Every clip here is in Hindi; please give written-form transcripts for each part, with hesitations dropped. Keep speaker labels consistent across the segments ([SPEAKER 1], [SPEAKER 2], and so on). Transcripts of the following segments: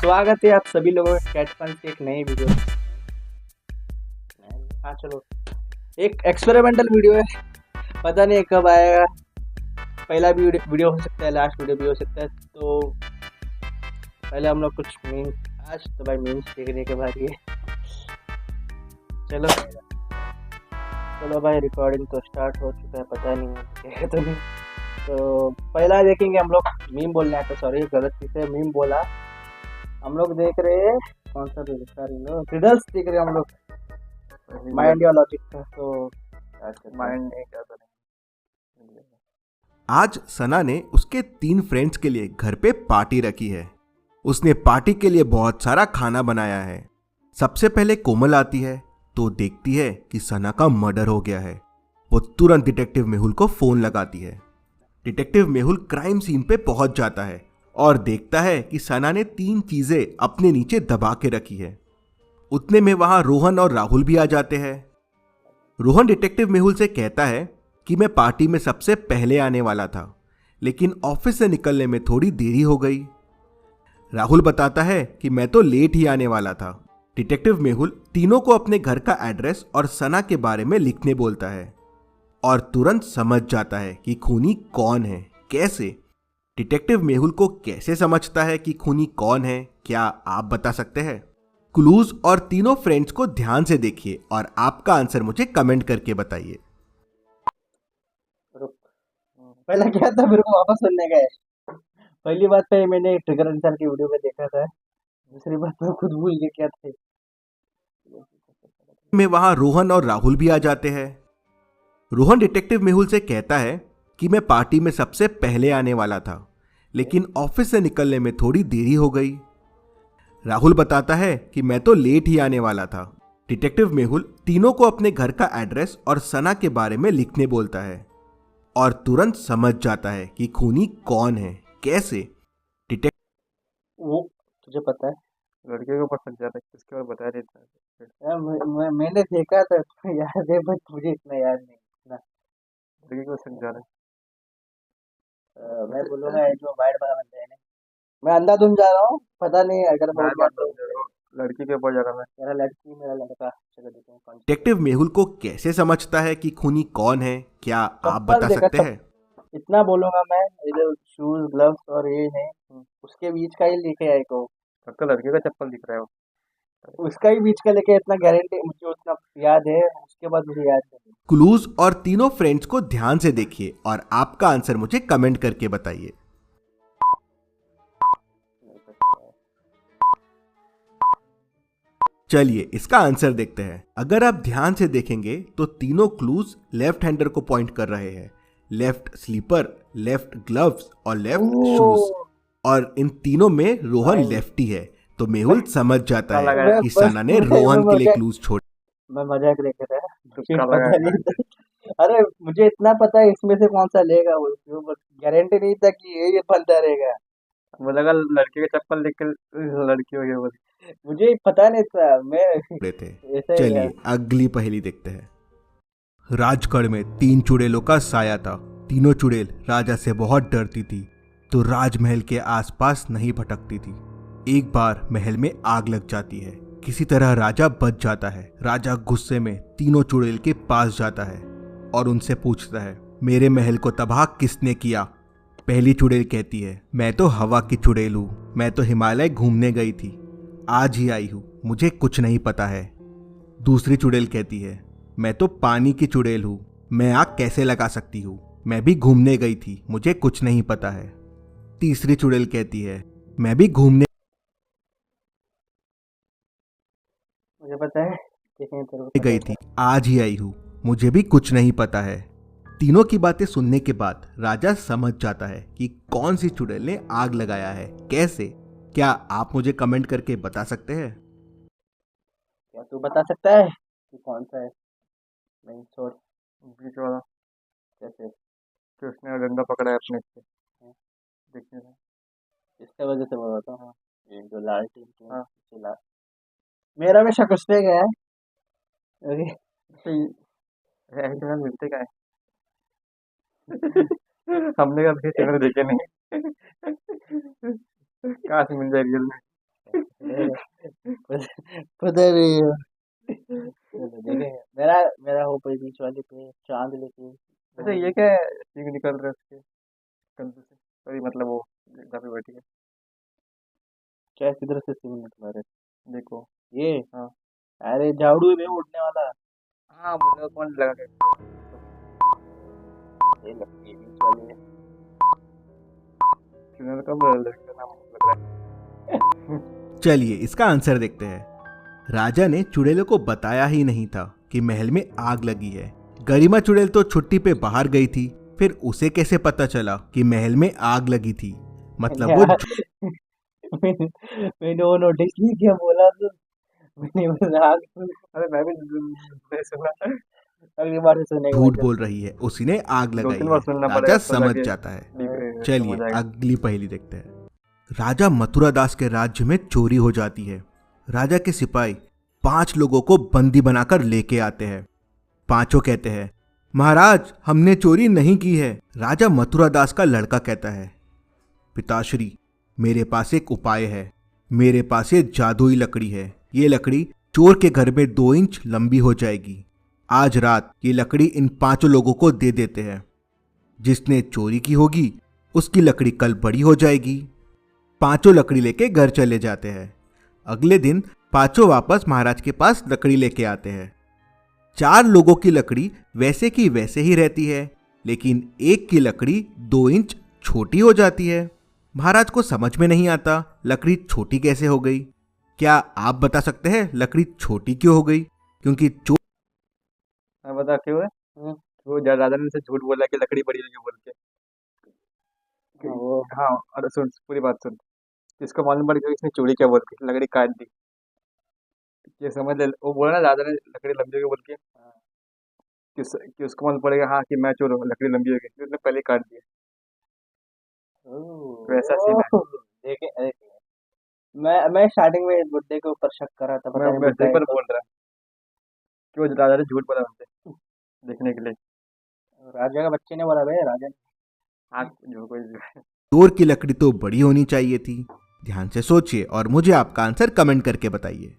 [SPEAKER 1] स्वागत है आप सभी लोगों का कैट फन की एक नई वीडियो। हाँ चलो, एक एक्सपेरिमेंटल वीडियो है, पता नहीं कब आएगा। पहला भी वीडियो हो सकता है, लास्ट वीडियो भी हो सकता है। तो पहले हम लोग कुछ मीम्स, आज तो भाई मीम्स देखने के बाद ये चलो चलो भाई, रिकॉर्डिंग तो स्टार्ट हो चुका है, पता नहीं है तो नहीं। तो पहला देखेंगे हम लोग, मीम बोलना है तो सॉरी, गलती से मीम बोला। हम लोग देख रहे हैं कौन सा रिडल्स देख रहे हैं हम लोग, माइंड या लॉजिक का। तो माइंड नहीं क्या तो नहीं।
[SPEAKER 2] आज सना ने उसके 3 फ्रेंड्स के लिए घर पे पार्टी रखी है। उसने पार्टी के लिए बहुत सारा खाना बनाया है। सबसे पहले कोमल आती है तो देखती है कि सना का मर्डर हो गया है। वो तुरंत डिटेक्टिव मेहुल को फोन लगाती है। डिटेक्टिव मेहुल क्राइम सीन पे पहुंच जाता है और देखता है कि सना ने 3 चीजें अपने नीचे दबा के रखी है। उतने में वहां रोहन और राहुल भी आ जाते हैं। रोहन डिटेक्टिव मेहुल से कहता है कि मैं पार्टी में सबसे पहले आने वाला था, लेकिन ऑफिस से निकलने में थोड़ी देरी हो गई। राहुल बताता है कि मैं तो लेट ही आने वाला था। डिटेक्टिव मेहुल तीनों को अपने घर का एड्रेस और सना के बारे में लिखने बोलता है और तुरंत समझ जाता है कि खूनी कौन है। कैसे? डिटेक्टिव मेहुल को कैसे समझता है कि खूनी कौन है, क्या आप बता सकते हैं? क्लूज और तीनों फ्रेंड्स को ध्यान से देखिए और आपका आंसर मुझे कमेंट करके बताइए।
[SPEAKER 1] रुक, पहला क्या था मेरे को वापस सुनने का है। पहली बात तो ये मैंने ट्रिगर इंसान की वीडियो में देखा था। दूसरी बात मैं खुद भूल गया क्या थे।
[SPEAKER 2] में वहां रोहन और राहुल भी आ जाते हैं। रोहन डिटेक्टिव मेहुल से कहता है कि मैं पार्टी में सबसे पहले आने वाला था, लेकिन ऑफिस से निकलने में थोड़ी देरी हो गई। राहुल बताता है कि मैं तो लेट ही आने वाला था। डिटेक्टिव मेहुल तीनों को अपने घर का एड्रेस और सना के बारे में लिखने बोलता है और तुरंत समझ जाता है कि खूनी कौन है। कैसे? डिटेक्टिव
[SPEAKER 1] वो तुझे पता है,
[SPEAKER 3] लड़के को पसंद जाता है, किसके और बता देता है।
[SPEAKER 1] यार मैंने देखा था तो याद है, बट मुझे इतना याद नहीं ना।
[SPEAKER 3] लड़के को पसंद जाता
[SPEAKER 1] मैं बोलूंगा ये जो वाइट वाला बंदा है ना, मैं अंधाधुंध जा रहा हूँ, पता नहीं अगर
[SPEAKER 3] है।
[SPEAKER 1] बोल गया तो।
[SPEAKER 3] लड़की के ऊपर जा रहा है।
[SPEAKER 1] मेरा लड़की मेरा लड़का, चलो देखते हैं कौन सी है।
[SPEAKER 2] मेहुल को कैसे समझता है कि खूनी कौन है, क्या आप
[SPEAKER 1] चप्पल
[SPEAKER 2] बता
[SPEAKER 1] देखा,
[SPEAKER 2] सकते हैं?
[SPEAKER 1] इतना बोलूंगा मैं, इधर शूज ग्लव्स और ये नहीं, उसके बीच का ही लेके आए को,
[SPEAKER 3] अब तो लड़के का चप्पल दिख रहा है वो।
[SPEAKER 1] उसका ही बीच का लेके, इतना गारंटी मुझे उतना याद है, उसके बाद मुझे याद नहीं।
[SPEAKER 2] क्लूज और तीनों फ्रेंड्स को ध्यान से देखिए और आपका आंसर मुझे कमेंट करके बताइए। चलिए इसका आंसर देखते हैं। अगर आप ध्यान से देखेंगे तो तीनों क्लूज लेफ्ट हैंडर को पॉइंट कर रहे हैं। लेफ्ट स्लीपर, लेफ्ट ग्लव्स और लेफ्ट शूज। और इन तीनों में रोहन
[SPEAKER 1] भाई
[SPEAKER 2] लेफ्टी है, तो मेहुल समझ जाता है
[SPEAKER 1] मैं
[SPEAKER 2] कि
[SPEAKER 1] बस
[SPEAKER 2] सना ने रोहन के लिए क्लूज छोड़।
[SPEAKER 1] मैं मजाक लेके था, मुझे
[SPEAKER 3] तुक्का
[SPEAKER 1] पता
[SPEAKER 3] लगाया।
[SPEAKER 1] नहीं था। अरे मुझे इतना पता है इसमें से कौन सा लेगा वो गारंटी नहीं था कि ये बंदा रहेगा।
[SPEAKER 3] मुझे लगा लड़के का चप्पल देख कर लड़की हो गई बोली।
[SPEAKER 1] मुझे पता नहीं था, मैं
[SPEAKER 2] रहे थे।
[SPEAKER 1] ऐसा ही है।
[SPEAKER 2] चलिए अगली पहेली देखते हैं। राजगढ़ में 3 चुड़ैलों का साया था। तीनों चुड़ैल राजा से बहुत डरती थी, तो राजमहल के आसपास नहीं भटकती थी। एक बार महल में आग लग जाती है। किसी तरह राजा बच जाता है। राजा गुस्से में तीनों चुड़ैल के पास जाता है और उनसे पूछता है, मेरे महल को तबाह किसने किया? पहली चुड़ैल कहती है, मैं तो हवा की चुड़ैल हूँ, मैं तो हिमालय घूमने गई थी, आज ही आई हूँ, मुझे कुछ नहीं पता है। दूसरी चुड़ैल कहती है, मैं तो पानी की चुड़ैल हूँ, मैं आग कैसे लगा सकती हूँ, मैं भी घूमने गई थी, मुझे कुछ नहीं पता है। तीसरी चुड़ैल कहती है, मैं भी घूमने
[SPEAKER 1] मुझे पता है, देखें तेरे को
[SPEAKER 2] गई
[SPEAKER 1] पता
[SPEAKER 2] थी,
[SPEAKER 1] है।
[SPEAKER 2] आज ही आई हूँ, मुझे भी कुछ नहीं पता है। तीनों की बातें सुनने के बाद राजा समझ जाता है कि कौन सी चुड़ैल ने आग लगाया है। कैसे? क्या आप मुझे कमेंट करके बता सकते हैं?
[SPEAKER 1] क्या तू बता सकता है कि कौन सा है? नहीं छोड़,
[SPEAKER 3] बीच वाला
[SPEAKER 1] कैसे?
[SPEAKER 3] कि उसने डंडा पकड़ा है अपने से। देखने में।
[SPEAKER 1] इसके वजह से बोल रहा था, ये जो लाल टीम की
[SPEAKER 3] हाँ।
[SPEAKER 1] लाल, मेरा भी शक उस पे गया है। अरे
[SPEAKER 3] ऐसे में मिलते क्या है? हमने कभी चैनल देखे नहीं। कहाँ से मिल जाए रियल में?
[SPEAKER 1] पता नहीं है। चलो देखेंगे। मेरा मेरा हो पे बीच वाले पे चांद लेके
[SPEAKER 3] अच्छा ये क्या है, सींग निकल रहे उसके कंधे से, सॉरी मतलब वो जहाँ पे बैठी है,
[SPEAKER 1] क्या किधर से सीन निकला रहे
[SPEAKER 3] देखो।
[SPEAKER 1] ये?
[SPEAKER 3] हाँ
[SPEAKER 1] अरे झाड़ू में उड़ने वाला।
[SPEAKER 3] हाँ, मुझे कौन लगा के
[SPEAKER 1] ये लगती है बीच वाली है।
[SPEAKER 3] चुनर का लड़के का नाम लग रहा है।
[SPEAKER 2] चलिए इसका आंसर देखते हैं। राजा ने चुड़ैलों को बताया ही नहीं था कि महल में आग लगी है। गरिमा चुड़ैल तो छुट्टी पे बाहर गई थी, फिर उसे कैसे पता चला कि महल में आग लगी थी? मतलब वो
[SPEAKER 1] मैंने वो नोटिस नहीं किया, बोला तो मैंने बस आग।
[SPEAKER 3] अरे मैं भी नहीं सुना,
[SPEAKER 1] अगली बार से सुनेगा
[SPEAKER 2] झूठ
[SPEAKER 1] भाई।
[SPEAKER 2] बोल रही है, उसी ने आग
[SPEAKER 3] दो
[SPEAKER 2] लगाई
[SPEAKER 3] तीन बार
[SPEAKER 2] है।
[SPEAKER 3] सुनना
[SPEAKER 2] राजा
[SPEAKER 3] पड़ेगा तो
[SPEAKER 2] समझ
[SPEAKER 3] जाके
[SPEAKER 2] जाता है।
[SPEAKER 3] समझ
[SPEAKER 2] चलिए
[SPEAKER 3] आएगा।
[SPEAKER 2] अगली पहेली देखते हैं। राजा मथुरा दास के राज्य में चोरी हो जाती है। राजा के सिपाही 5 लोगों को बंदी बनाकर लेके आते हैं। पांचों कहते हैं, महाराज हमने चोरी नहीं की है। राजा मथुरा दास का लड़का कहता है, पिताश्री मेरे पास एक उपाय है। मेरे पास ये जादुई लकड़ी है। ये लकड़ी चोर के घर में 2 इंच लंबी हो जाएगी। आज रात ये लकड़ी इन 5 लोगों को दे देते हैं। जिसने चोरी की होगी उसकी लकड़ी कल बड़ी हो जाएगी। 5 लकड़ी लेके घर चले जाते हैं। अगले दिन 5 वापस महाराज के पास लकड़ी लेके आते हैं। 4 लोगों की लकड़ी वैसे की वैसे ही रहती है, लेकिन एक की लकड़ी 2 इंच छोटी हो जाती है। महाराज को समझ में नहीं आता लकड़ी छोटी कैसे हो गई। क्या आप बता सकते हैं लकड़ी छोटी क्यों हो गई? क्योंकि चोर
[SPEAKER 3] मैं बता क्यों है, वो राजा ने से झूठ बोला कि लकड़ी बड़ी होगी बोल के।
[SPEAKER 1] वो
[SPEAKER 3] हाँ, अरे सुन पूरी बात सुन। इसको मालूम पड़ गया कि इसने चोरी क्या बोल के लकड़ी काट दी। ये समझ ले, वो बोला ना राजा ने लकड़ी लंबी होगी बोल के, कि उसको मालूम पड़ेगा हाँ कि मैं चोर हूँ, लकड़ी लंबी होगी, फिर उसने पहले ही काट दिया। वैसा सीन है।
[SPEAKER 1] देखे देखे। मैं स्टार्टिंग में बुड्ढे के ऊपर शक कर रहा था, पता नहीं
[SPEAKER 3] मैं
[SPEAKER 1] बुड्ढा
[SPEAKER 3] सही
[SPEAKER 1] है
[SPEAKER 3] पर
[SPEAKER 1] तो।
[SPEAKER 3] बोल रहा कि वो राजा ने झूठ बोला हमसे देखने के लिए।
[SPEAKER 1] राजा का बच्चे ने बोला भाई, राजा ने।
[SPEAKER 3] हाँ जो कोई
[SPEAKER 2] की लकड़ी तो बड़ी होनी चाहिए थी। ध्यान से सोचिए और मुझे आपका आंसर कमेंट करके बताइए।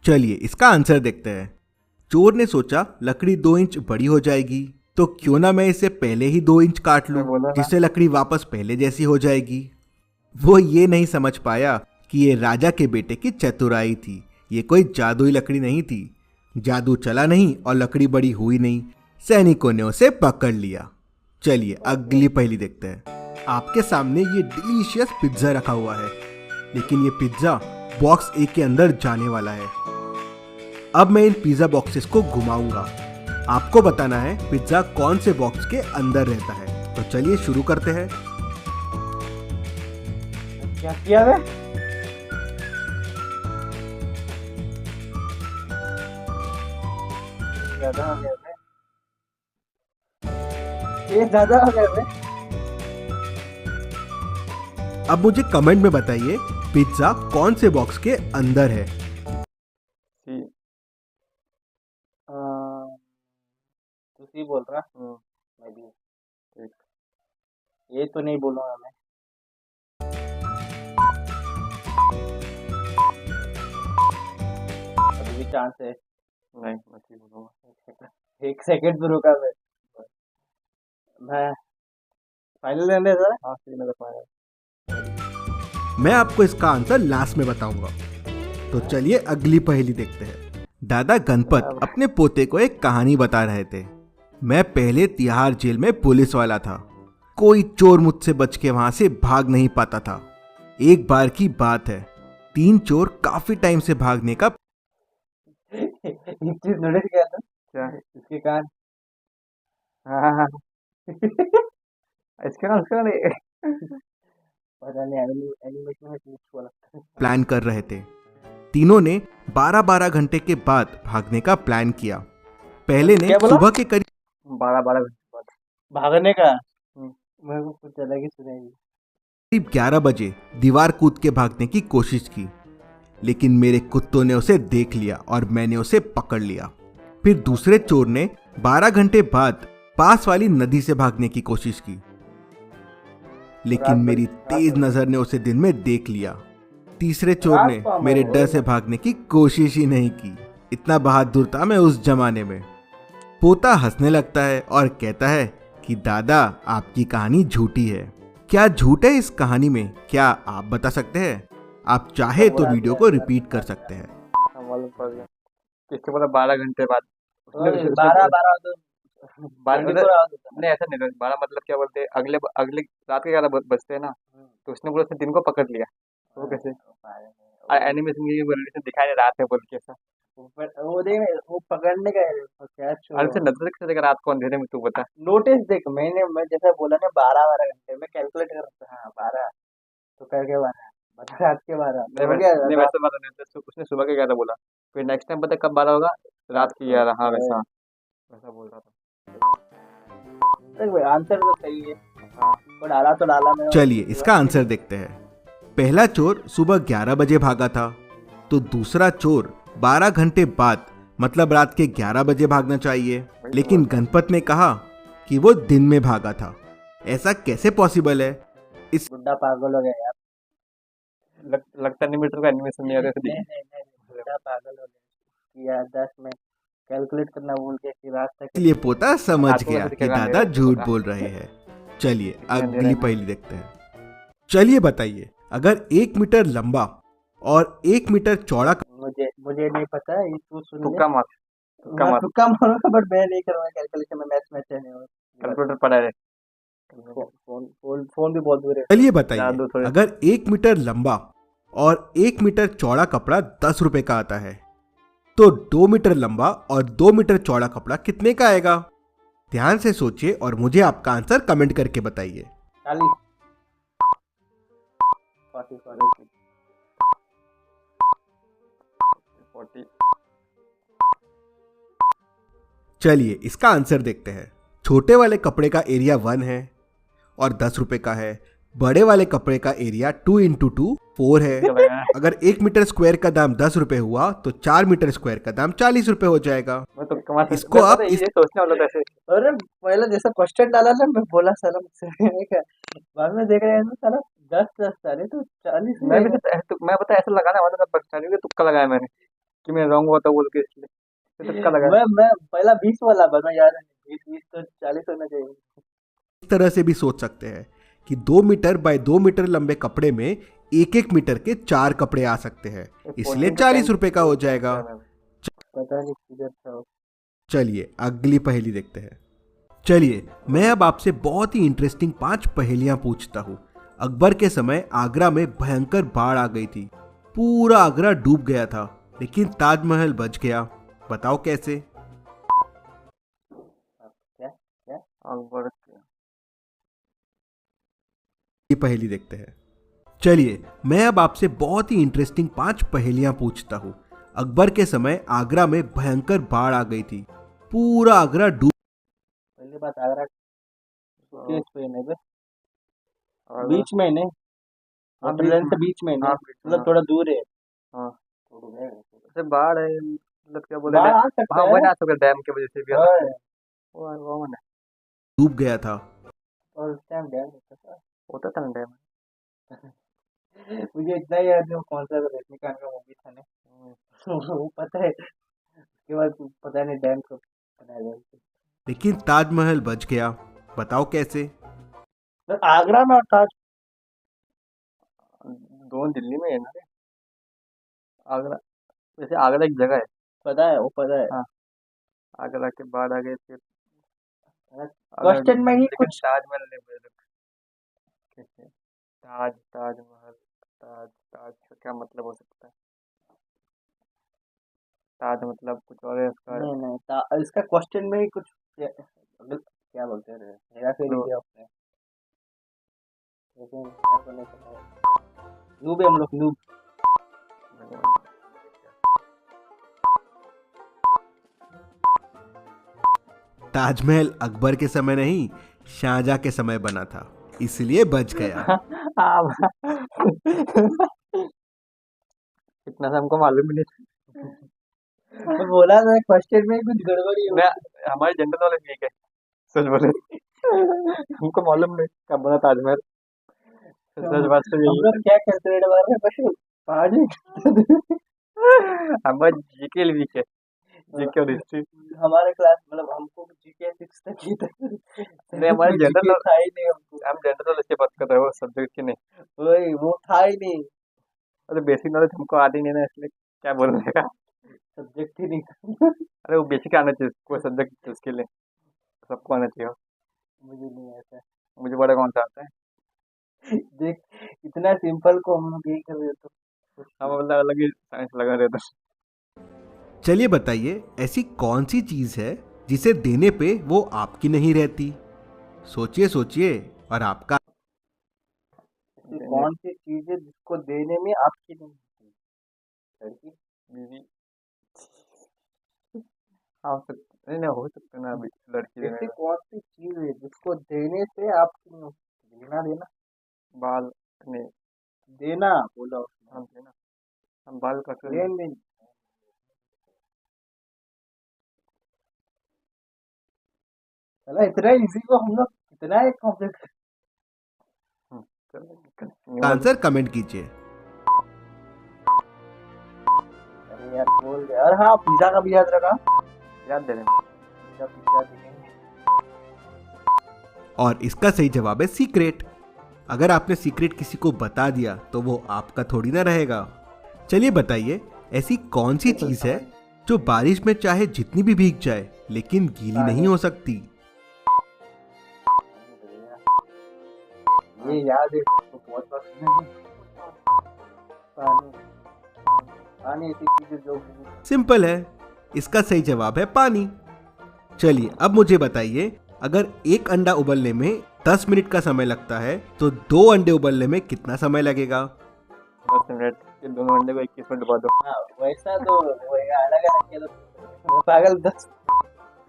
[SPEAKER 2] चलिए इसका आंसर देखते हैं। चोर ने सोचा लकड़ी 2 इंच बड़ी हो जाएगी, तो क्यों ना मैं इसे पहले ही 2 इंच काट लूं,
[SPEAKER 3] मैं बोला ना।
[SPEAKER 2] जिससे लकड़ी वापस पहले जैसी हो जाएगी। वो ये नहीं समझ पाया कि ये राजा के बेटे की चतुराई थी। ये कोई जादुई लकड़ी नहीं थी। जादू चला नहीं और लकड़ी बड़ी हुई नहीं। सैनिकों ने उसे पकड़ लिया। चलिए अगली पहेली देखते हैं। आपके सामने ये डिलीशियस पिज्जा रखा हुआ है, लेकिन ये पिज्जा बॉक्स ए के अंदर जाने वाला है। अब मैं इन पिज्जा बॉक्सेस को घुमाऊंगा। आपको बताना है पिज्जा कौन से बॉक्स के अंदर रहता है। तो चलिए शुरू करते हैं।
[SPEAKER 1] क्या किया मैं? ज्यादा हो गया मैं। ये ज्यादा हो गया मैं।
[SPEAKER 2] अब मुझे कमेंट में बताइए पिज्जा कौन से बॉक्स के अंदर है।
[SPEAKER 3] सी।
[SPEAKER 1] तू सी बोल रहा, मैं भी
[SPEAKER 3] ठीक।
[SPEAKER 1] ये तो नहीं बोलूंगा मैं। अभी भी चांस है।
[SPEAKER 3] नहीं मैं ठीक बोलूँगा।
[SPEAKER 1] एक सेकंड तो रुका मैं फाइनल रहने दे।
[SPEAKER 3] हाँ सही लगा पाया।
[SPEAKER 2] मैं आपको इसका आंसर लास्ट में बताऊंगा। तो चलिए अगली पहेली देखते हैं। दादा गणपत अपने पोते को एक कहानी बता रहे थे। मैं पहले तिहाड़ जेल में पुलिस वाला था। कोई चोर मुझसे बच के वहां से भाग नहीं पाता था। एक बार की बात है, 3 चोर काफी टाइम से भागने का
[SPEAKER 1] एक चीज नोटिस किया था,
[SPEAKER 3] क्या?
[SPEAKER 1] इसके कान।
[SPEAKER 3] हाँ हाँ हाँ। इसके नाम उसका नहीं।
[SPEAKER 1] पता नहीं एनिमेशन में कुछ हुआ लगता है।
[SPEAKER 2] प्लान कर रहे थे। तीनों ने 12-12 घंटे के बाद भागने का प्लान किया। पहले ने
[SPEAKER 1] क्या बोला?
[SPEAKER 2] सुबह के करीब
[SPEAKER 3] 12 घंटे बाद।
[SPEAKER 1] भागने का मेरे को कुछ अलग ही सुनाई।
[SPEAKER 2] करीब 11 बजे दीवार कूद के भागने की कोशिश की, लेकिन मेरे कुत्तों ने उसे देख लिया और मैंने उसे पकड़ लिया। फिर दूसरे चोर ने 12 घंटे बाद पास वाली नदी से भागने की कोशिश की, लेकिन मेरी तेज नजर ने उसे दिन में देख लिया। तीसरे चोर ने मेरे डर से भागने की कोशिश ही नहीं की। इतना बहादुर था मैं उस जमाने में। पोता हंसने लगता है और कहता है कि दादा, आपकी कहानी झूठी है। क्या झूठ है इस कहानी में, क्या आप बता सकते हैं? आप चाहे तो वीडियो को रिपीट कर सकते हैं।
[SPEAKER 3] हाँ, मालूम पड़ गया। किसके बोला 12 घंटे बाद? उसने
[SPEAKER 1] 12 12 तो
[SPEAKER 3] 12
[SPEAKER 1] 24 आवर्स होता है।
[SPEAKER 3] नहीं, ऐसा नहीं था। 12 मतलब क्या बोलते हैं, अगले अगले रात के 11 बजते हैं ना, तो उसने बोला उसने दिन को पकड़ लिया। वो कैसे? एनिमेशन की रिलेशन दिखाई नहीं रात है बोल के ऐसा।
[SPEAKER 1] वो देख, वो पकड़ने का क्या
[SPEAKER 3] अरे से नजर कैसे देगा रात को अंधेरे में, तू बता।
[SPEAKER 1] नोटिस देख, मैं जैसा बोला ना 12 घंटे में कैलकुलेट कर रहा था। हाँ 12 तो करके 12 रात के 12
[SPEAKER 3] नहीं
[SPEAKER 1] हो गया।
[SPEAKER 3] नहीं, वैसे बात नहीं था। उसने सुबह के 11 बोला, फिर नेक्स्ट टाइम पता है कब 12 होगा? रात की 11। हाँ वैसा वैसा बोल रहा था।
[SPEAKER 1] आंसर तो सही है। हाँ तो डाला मैं।
[SPEAKER 2] चलिए इसका आंसर देखते हैं। पहला चोर सुबह 11 बजे भागा था, तो दूसरा चोर 12 घंटे बाद मतलब रात के 11 बजे भागना चाहिए, लेकिन गणपत ने कहा कि वो दिन में भागा था। ऐसा कैसे पॉसिबल है? इस
[SPEAKER 1] बुड्ढा पागल हो गया यार।
[SPEAKER 3] लगता नहीं मीटर का एनिमेशन नहीं आ रहा
[SPEAKER 1] नहीं, बुड्ढा पागल हो गया यार। 10 में कैलकुलेट करना भूल गया कि रात तक।
[SPEAKER 2] लिए पोता समझ
[SPEAKER 3] रात को
[SPEAKER 2] गया
[SPEAKER 3] वैसे
[SPEAKER 2] कि
[SPEAKER 3] क्या गाने
[SPEAKER 2] दादा
[SPEAKER 3] रहे
[SPEAKER 2] झूठ
[SPEAKER 3] पोता।
[SPEAKER 2] बोल रहे हैं। चलिए
[SPEAKER 3] अंधेरा
[SPEAKER 2] अगली
[SPEAKER 3] है।
[SPEAKER 2] पहेली देखते हैं। चलिए बताइए, अगर 1 मीटर लंबा और 1 मीटर चौड़ा
[SPEAKER 1] मुझे नहीं पता, ये तू सुन ले।
[SPEAKER 3] तुक्का मार, तुक्का
[SPEAKER 1] मैं
[SPEAKER 3] मार।
[SPEAKER 1] तुक्का मारूंगा, बट मैं नहीं करूंगा कैलकुलेशन में। मैथ्स में अच्छा नहीं हूँ।
[SPEAKER 3] कैलकुलेटर पड़ा है।
[SPEAKER 1] फोन भी बहुत दूर है।
[SPEAKER 2] चलिए
[SPEAKER 3] याद
[SPEAKER 2] बताइए,
[SPEAKER 3] दो थोड़े।
[SPEAKER 2] अगर 1 मीटर लंबा और 1 मीटर चौड़ा कपड़ा 10 रुपए का आता है, तो 2 मीटर लंबा और 2 मीटर चौड़ा कपड़ा कितने का आएगा? ध्यान से सोचिए और मुझे आपका आंसर कमेंट करके बताइए।
[SPEAKER 1] 40
[SPEAKER 3] 40।
[SPEAKER 2] चलिए इसका आंसर देखते हैं। छोटे वाले कपड़े का एरिया 1 है और 10 रुपए का है। बड़े वाले कपड़े का एरिया 2 इंटू 2 4 है। अगर 1 मीटर स्क्वायर का दाम 10 रुपए हुआ तो 4 मीटर स्क्वायर का दाम 40 रुपए हो जाएगा।
[SPEAKER 3] मैं तो कमा
[SPEAKER 2] इसको आप
[SPEAKER 3] ये सोचने वाला था ऐसे।
[SPEAKER 1] अरे पहले जैसा क्वेश्चन डाला ना, मैं बोला साला मुझसे बाद में देख रहे हैं साला 10 साले तो 40
[SPEAKER 3] मैं भी मैं पता ऐसा लगाने वाला था, परेशानी तुक्का लगाया मैंने कि मैं रॉन्ग हुआ था बोल के, इसलिए तुक्का लगाया।
[SPEAKER 1] मैं पहला 20 वाला बस मैं याद है। 20 तो 40 होना चाहिए।
[SPEAKER 2] इस तरह से भी सोच सकते हैं कि 2 मीटर बाय 2 मीटर लंबे कपड़े में 1-1 मीटर के 4 कपड़े आ सकते हैं, इसलिए 40 रुपए का हो जाएगा।
[SPEAKER 1] पता नहीं किधर था वो।
[SPEAKER 2] चलिए अगली पहेली देखते हैं। चलिए मैं अब आपसे बहुत ही इंटरेस्टिंग 5 पहेलियां पूछता हूँ। अकबर के समय आगरा में भयंकर बाढ़ आ गई थी। पूरा आगरा डूब गया था, लेकिन ताजमहल बच गया। बताओ कैसे?
[SPEAKER 1] क्या
[SPEAKER 3] अकबर
[SPEAKER 2] ये पहेली देखते हैं। चलिए मैं अब आपसे बहुत ही इंटरेस्टिंग 5 पहेलियां पूछता हूँ। अकबर के समय आगरा में भयंकर बाढ़ आ गई थी। पूरा आगरा डूब।
[SPEAKER 1] पहली बात आगरा किस पे नहीं बे? बीच में नहीं।
[SPEAKER 3] हाँ,
[SPEAKER 1] ट्रेन से बीच में नहीं, मतलब थोड़ा दूर है।
[SPEAKER 3] हाँ जैसे बाढ़ है, मतलब क्या बोले,
[SPEAKER 1] बाढ़ आ सकता
[SPEAKER 3] हाँ
[SPEAKER 1] है।
[SPEAKER 3] वही आ सकता है, डैम की वजह से भी आ सकता है। वो मन है,
[SPEAKER 2] डूब गया था।
[SPEAKER 1] और उस टाइम डैम
[SPEAKER 3] होता था ना डैम।
[SPEAKER 1] मुझे इतना ही याद है, वो कौन सा रजनीकांत का मूवी था ना वो पता है। उसके बाद पता नहीं डैम कब बनाया गया।
[SPEAKER 2] लेकिन ताजमहल बच गया। बताओ कैसे?
[SPEAKER 1] तो आगरा में और ताज
[SPEAKER 3] दोनों दिल्ली में है ना रे। आगरा, वैसे आगरा एक जगह है।
[SPEAKER 1] पता है, वो पता है।
[SPEAKER 3] हाँ, आगरा के बाद आ गए फिर
[SPEAKER 1] क्वेश्चन में ही
[SPEAKER 3] लेकिन
[SPEAKER 1] कुछ
[SPEAKER 3] ताजमहल नहीं बोले लोग। कैसे? ताजमहल, ताज का क्या मतलब हो सकता है? ताज मतलब कुछ और है इसका।
[SPEAKER 1] नहीं इसका क्वेश्चन में ही कुछ क्या बोलते हैं, हेरा फेरी किया आपने। लेकिन मेरे को नहीं पता। नूब है हम लोग, नूब।
[SPEAKER 2] ताजमहल अकबर के समय नहीं, शाहजहां के समय बना था, इसलिए बच गया।
[SPEAKER 3] इतना सा हमको मालूम ही नहीं था।
[SPEAKER 1] मैं बोला था फर्स्ट ईयर में कुछ गड़बड़ी हो
[SPEAKER 3] मैं हमारी जनरल नॉलेज वीक है, सच बोले। हमको मालूम नहीं कब बना ताजमहल। सच बात तो
[SPEAKER 1] हम
[SPEAKER 3] यही
[SPEAKER 1] लोग क्या करते हैं बार में बस पहाड़ी
[SPEAKER 3] है। हमारी जीके वीक है, जीके और हिस्ट्री।
[SPEAKER 1] हमारे क्लास मतलब हमको जीके 6 तक ही था।
[SPEAKER 3] नहीं, हमारे
[SPEAKER 1] जीके
[SPEAKER 3] जनरल
[SPEAKER 1] था ही नहीं हमको।
[SPEAKER 3] हम जनरल नॉलेज की बात कर रहे हो, सब्जेक्ट की नहीं।
[SPEAKER 1] वही वो था ही नहीं,
[SPEAKER 3] अरे बेसिक नॉलेज हमको आती नहीं ना, इसलिए क्या बोलने का।
[SPEAKER 1] सब्जेक्ट ही नहीं था।
[SPEAKER 3] अरे वो बेसिक आना चाहिए, कोई सब्जेक्ट उसके लिए सबको आना चाहिए।
[SPEAKER 1] मुझे नहीं आता।
[SPEAKER 3] मुझे बड़ा कौन सा आता है।
[SPEAKER 1] देख इतना सिंपल को हम लोग यही कर रहे तो
[SPEAKER 3] हम मतलब अलग ही साइंस लगा रहे थे।
[SPEAKER 2] चलिए बताइए, ऐसी कौन सी चीज है जिसे देने पे वो आपकी नहीं रहती? सोचिए सोचिए, और आपका
[SPEAKER 1] ऐसी कौन सी चीज है जिसको देने में आपकी नहीं होती? लड़की?
[SPEAKER 3] बीवी। हाँ नहीं नहीं, हो सकता है ना अभी लड़की देने
[SPEAKER 1] ऐसी
[SPEAKER 3] में।
[SPEAKER 1] कौन सी चीज है जिसको देने से आपकी नहीं होती? देना देना
[SPEAKER 3] बाल नहीं।
[SPEAKER 1] देना बोला उसने।
[SPEAKER 3] हम थे ना, हम बाल कट रहे हैं।
[SPEAKER 1] लेन देन। चला इतना इजी को हम लोग कितना एक कॉम्प्लेक्स।
[SPEAKER 3] चलो, continue वाले।
[SPEAKER 2] आंसर कमेंट कीजिए।
[SPEAKER 1] अरे यार बोल दे। और हाँ पिज्जा का भी याद रखा।
[SPEAKER 3] याद दे रहे हैं।
[SPEAKER 1] पिज्जा पिज्जा देंगे।
[SPEAKER 2] और इसका सही जवाब है सीक्रेट। अगर आपने सीक्रेट किसी को बता दिया तो वो आपका थोड़ी ना रहेगा। चलिए बताइए, ऐसी कौन सी चीज है जो बारिश में चाहे जितनी भी भीग जाए लेकिन गीली नहीं हो सकती?
[SPEAKER 1] ये याद है तो बहुत बार सुना है। पानी। पानी ऐसी चीज है जो
[SPEAKER 2] सिंपल है, इसका सही जवाब है पानी। चलिए अब मुझे बताइए, अगर एक अंडा उबलने में 10 मिनट का समय लगता है तो 2 अंडे उबलने में कितना समय लगेगा?
[SPEAKER 3] 10 मिनट, ये दोनों अंडे को 21 मिनट डुबा दो।
[SPEAKER 1] हाँ वैसा तो वो अलग अलग किया तो पागल 10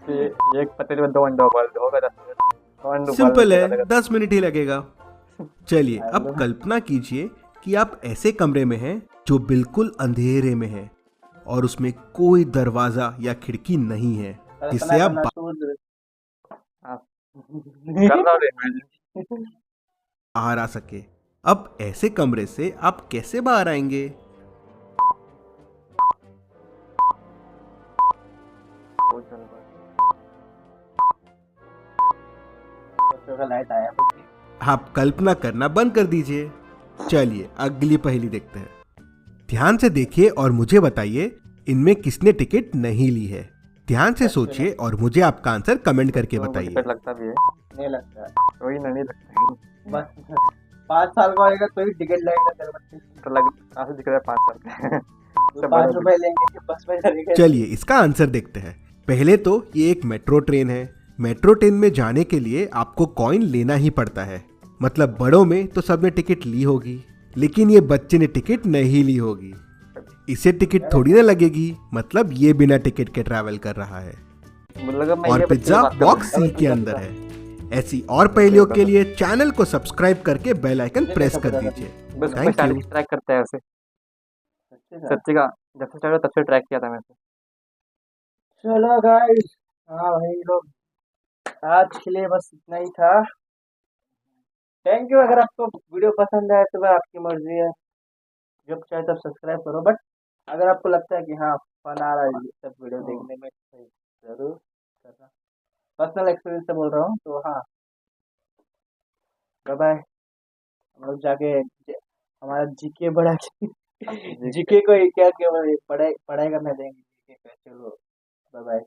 [SPEAKER 3] तो ये एक पतीले में 2 अंडा उबाल दो, होगा 10 मिनट। 2 अंडे उबालने
[SPEAKER 2] सिंपल
[SPEAKER 3] में
[SPEAKER 2] है,
[SPEAKER 3] लगेगा।
[SPEAKER 2] 10 मिनट ही लगेगा। चलिए अब कल्पना कीजिए कि आप ऐसे कमरे में हैं जो बिल्कुल अंधेरे में है और उसमें कोई दरवाजा या खिड़की नहीं है जिससे आप
[SPEAKER 3] हाँ, कर रहा हूँ imagine।
[SPEAKER 2] बाहर आ सके। अब ऐसे कमरे से आप कैसे बाहर आएंगे?
[SPEAKER 3] बहुत चल रहा है।
[SPEAKER 1] लाइट आया
[SPEAKER 2] आप कल्पना करना बंद कर दीजिए। चलिए अगली पहेली देखते हैं। ध्यान से देखिए और मुझे बताइए, इनमें किसने टिकट नहीं ली है? ध्यान से सोचिए और मुझे आपका आंसर कमेंट करके
[SPEAKER 3] तो
[SPEAKER 2] बताइए।
[SPEAKER 3] टिकट लगता भी है,
[SPEAKER 1] नहीं लगता।
[SPEAKER 3] वही ना, नहीं लगता है।
[SPEAKER 1] बस 5 साल का होएगा तो ही टिकट लगेगा तेरे बच्चे।
[SPEAKER 3] तो लग कहाँ से दिख रहा है 5 साल का। सब
[SPEAKER 1] 5
[SPEAKER 3] बड़ा
[SPEAKER 1] रुपए लेंगे कि बस में चलेगा।
[SPEAKER 2] चलिए इसका आंसर देखते हैं। पहले तो ये एक मेट्रो ट्रेन है। मेट्रो ट्रेन में जाने के लिए आपको कॉइन लेना ही पड़ता है। मतलब बड़ों में तो सबने टिकट ली होगी, लेकिन ये बच्चे ने टिकट नहीं ली होगी। इसे टिकट थोड़ी ना लगेगी, मतलब ये बिना टिकट के ट्रैवल कर रहा है।
[SPEAKER 3] लगा मैं
[SPEAKER 2] और
[SPEAKER 3] ये बच्चे
[SPEAKER 2] पिज्जा
[SPEAKER 3] की बात कर
[SPEAKER 2] बॉक्स
[SPEAKER 3] रहा
[SPEAKER 2] सी के अंदर है। ऐसी और पहेलियों के लिए चैनल को सब्सक्राइब करके बेल आइकन प्रेस कर दीजिए।
[SPEAKER 3] हूँ। बस
[SPEAKER 2] थैंक
[SPEAKER 3] स्टार्ट
[SPEAKER 2] यू।
[SPEAKER 3] ट्रैक करता है उसे।
[SPEAKER 1] सच्ची
[SPEAKER 3] सच्ची का जब से स्टार्ट हुआ तब से ट्रैक किया था मैंने।
[SPEAKER 1] चलो गाइस, हाँ भाई लोग आज के लिए बस इतना ही था। Thank you. अगर आपको वीडियो पसंद आए तो वह आपकी मर्जी है, जब चाहे तब सब्सक्राइब करो। बट अगर आपको लगता है कि हाँ फन आ रहा है ये सब वीडियो देखने में तो जरूर करना। पर्सनल एक्सपीरियंस से बोल रहा हूँ तो हाँ। Bye bye. हम लोग जाके हमारा जीके बढ़ा के जीके को क्या क्या पढ़ाई पढ़ाई करने देंगे जीके का। चलो बाय बाय।